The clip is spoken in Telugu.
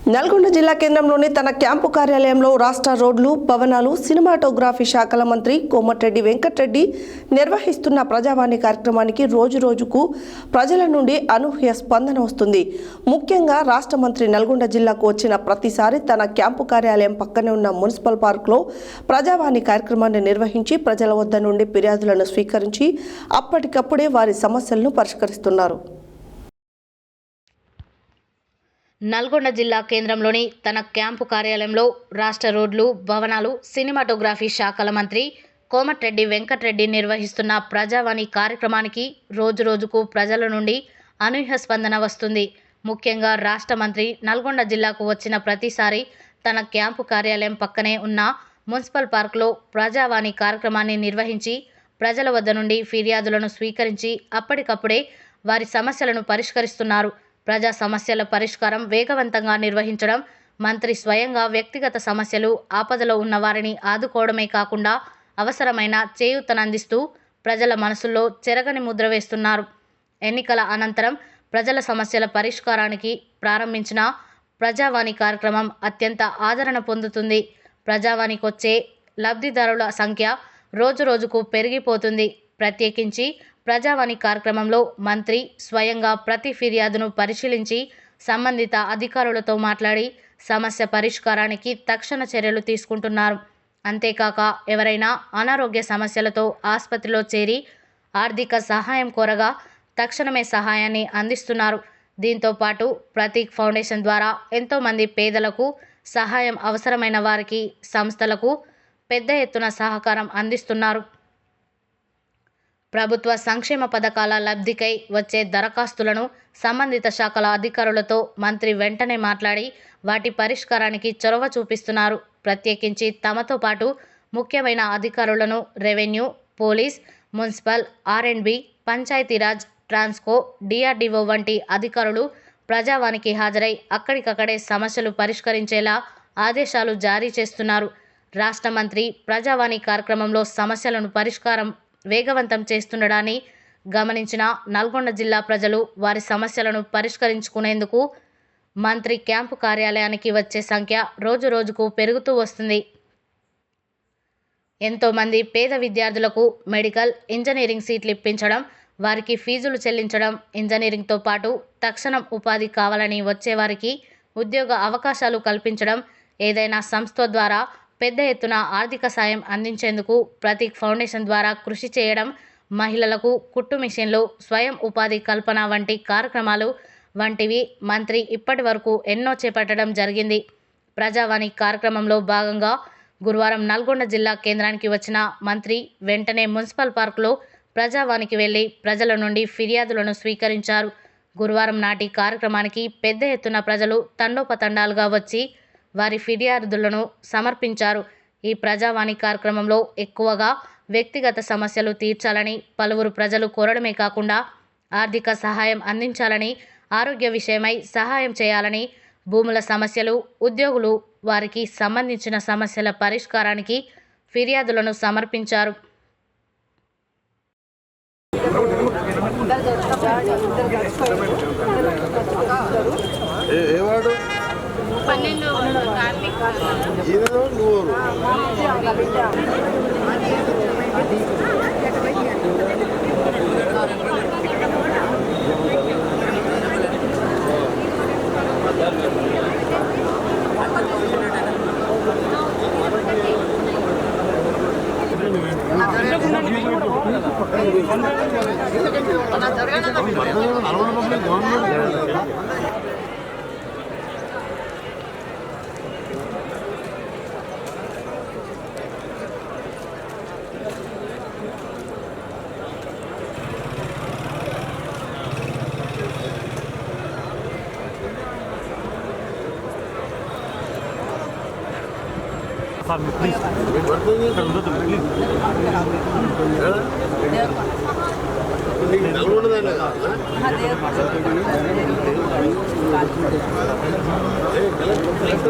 నల్గొండ జిల్లా కేంద్రంలోని తన క్యాంపు కార్యాలయంలో రాష్ట్ర రోడ్లు, భవనాలు, సినిమాటోగ్రఫీ శాఖల మంత్రి కోమటిరెడ్డి వెంకటరెడ్డి నిర్వహిస్తున్న ప్రజావాణి కార్యక్రమానికి రోజురోజుకు ప్రజల నుండి అనూహ్య స్పందన వస్తుంది. ముఖ్యంగా రాష్ట్ర మంత్రి నల్గొండ జిల్లాకు వచ్చిన ప్రతిసారి తన క్యాంపు కార్యాలయం పక్కనే ఉన్న మున్సిపల్ పార్కులో ప్రజావాణి కార్యక్రమాన్ని నిర్వహించి ప్రజల వద్ద నుండి ఫిర్యాదులను స్వీకరించి అప్పటికప్పుడే వారి సమస్యలను పరిష్కరిస్తున్నారు. నల్గొండ జిల్లా కేంద్రంలోని తన క్యాంపు కార్యాలయంలో రాష్ట్ర రోడ్లు, భవనాలు, సినిమాటోగ్రఫీ శాఖల మంత్రి కోమటిరెడ్డి వెంకటరెడ్డి నిర్వహిస్తున్న ప్రజావాణి కార్యక్రమానికి రోజురోజుకు ప్రజల నుండి అనూహ్య స్పందన వస్తుంది. ముఖ్యంగా రాష్ట్ర మంత్రి నల్గొండ జిల్లాకు వచ్చిన ప్రతిసారి తన క్యాంపు కార్యాలయం పక్కనే ఉన్న మున్సిపల్ పార్కులో ప్రజావాణి కార్యక్రమాన్ని నిర్వహించి ప్రజల వద్ద నుండి ఫిర్యాదులను స్వీకరించి అప్పటికప్పుడే వారి సమస్యలను పరిష్కరిస్తున్నారు. ప్రజా సమస్యల పరిష్కారం వేగవంతంగా నిర్వహించడం, మంత్రి స్వయంగా వ్యక్తిగత సమస్యలు, ఆపదలో ఉన్న వారిని ఆదుకోవడమే కాకుండా అవసరమైన చేయూతనందిస్తూ ప్రజల మనసుల్లో చెరగని ముద్ర వేస్తున్నారు. ఎన్నికల అనంతరం ప్రజల సమస్యల పరిష్కారానికి ప్రారంభించిన ప్రజావాణి కార్యక్రమం అత్యంత ఆదరణ పొందుతుంది. ప్రజావాణికి వచ్చే లబ్ధిదారుల సంఖ్య రోజురోజుకు పెరిగిపోతుంది. ప్రత్యేకించి ప్రజావాణి కార్యక్రమంలో మంత్రి స్వయంగా ప్రతి ఫిర్యాదును పరిశీలించి సంబంధిత అధికారులతో మాట్లాడి సమస్య పరిష్కారానికి తక్షణ చర్యలు తీసుకుంటున్నారు. అంతేకాక ఎవరైనా అనారోగ్య సమస్యలతో ఆసుపత్రిలో చేరి ఆర్థిక సహాయం కోరగా తక్షణమే సహాయాన్ని అందిస్తున్నారు. దీంతో పాటు ప్రతీక్ ఫౌండేషన్ ద్వారా ఎంతోమంది పేదలకు, సహాయం అవసరమైన వారికి, సంస్థలకు పెద్ద ఎత్తున సహకారం అందిస్తున్నారు. ప్రభుత్వ సంక్షేమ పథకాల లబ్ధికై వచ్చే దరఖాస్తులను సంబంధిత శాఖల అధికారులతో మంత్రి వెంటనే మాట్లాడి వాటి పరిష్కారానికి చొరవ చూపిస్తున్నారు. ప్రత్యేకించి తమతో పాటు ముఖ్యమైన అధికారులను రెవెన్యూ, పోలీస్, మున్సిపల్, ఆర్ఎండ్బి, పంచాయతీరాజ్, ట్రాన్స్కో, డిఆర్డీఓ వంటి అధికారులు ప్రజావానికి హాజరై అక్కడికక్కడే సమస్యలు పరిష్కరించేలా ఆదేశాలు జారీ చేస్తున్నారు. రాష్ట్ర మంత్రి ప్రజావాణి కార్యక్రమంలో సమస్యలను పరిష్కారం వేగవంతం చేస్తుండడాన్ని గమనించిన నల్గొండ జిల్లా ప్రజలు వారి సమస్యలను పరిష్కరించుకునేందుకు మంత్రి క్యాంపు కార్యాలయానికి వచ్చే సంఖ్య రోజురోజుకు పెరుగుతూ వస్తుంది. ఎంతోమంది పేద విద్యార్థులకు మెడికల్, ఇంజనీరింగ్ సీట్లు ఇప్పించడం, వారికి ఫీజులు చెల్లించడం, ఇంజనీరింగ్తో పాటు తక్షణం ఉపాధి కావాలని వచ్చేవారికి ఉద్యోగ అవకాశాలు కల్పించడం, ఏదైనా సంస్థ ద్వారా పెద్ద ఎత్తున ఆర్థిక సాయం అందించేందుకు ప్రతీక్ ఫౌండేషన్ ద్వారా కృషి చేయడం, మహిళలకు కుట్టు మిషన్లు, స్వయం ఉపాధి కల్పన వంటి కార్యక్రమాలు వంటివి మంత్రి ఇప్పటి వరకు ఎన్నో చేపట్టడం జరిగింది. ప్రజావాణి కార్యక్రమంలో భాగంగా గురువారం నల్గొండ జిల్లా కేంద్రానికి వచ్చిన మంత్రి వెంటనే మున్సిపల్ పార్కులో ప్రజావానికి వెళ్లి ప్రజల నుండి ఫిర్యాదులను స్వీకరించారు. గురువారం నాటి కార్యక్రమానికి పెద్ద ఎత్తున ప్రజలు తండోపతండాలుగా వచ్చి వారి ఫిర్యాదులను సమర్పించారు. ఈ ప్రజావాణి కార్యక్రమంలో ఎక్కువగా వ్యక్తిగత సమస్యలు తీర్చాలని పలువురు ప్రజలు కోరడమే కాకుండా ఆర్థిక సహాయం అందించాలని, ఆరోగ్య విషయమై సహాయం చేయాలని, భూముల సమస్యలు, ఉద్యోగులు వారికి సంబంధించిన సమస్యల పరిష్కారానికి ఫిర్యాదులను సమర్పించారు. Please. Please.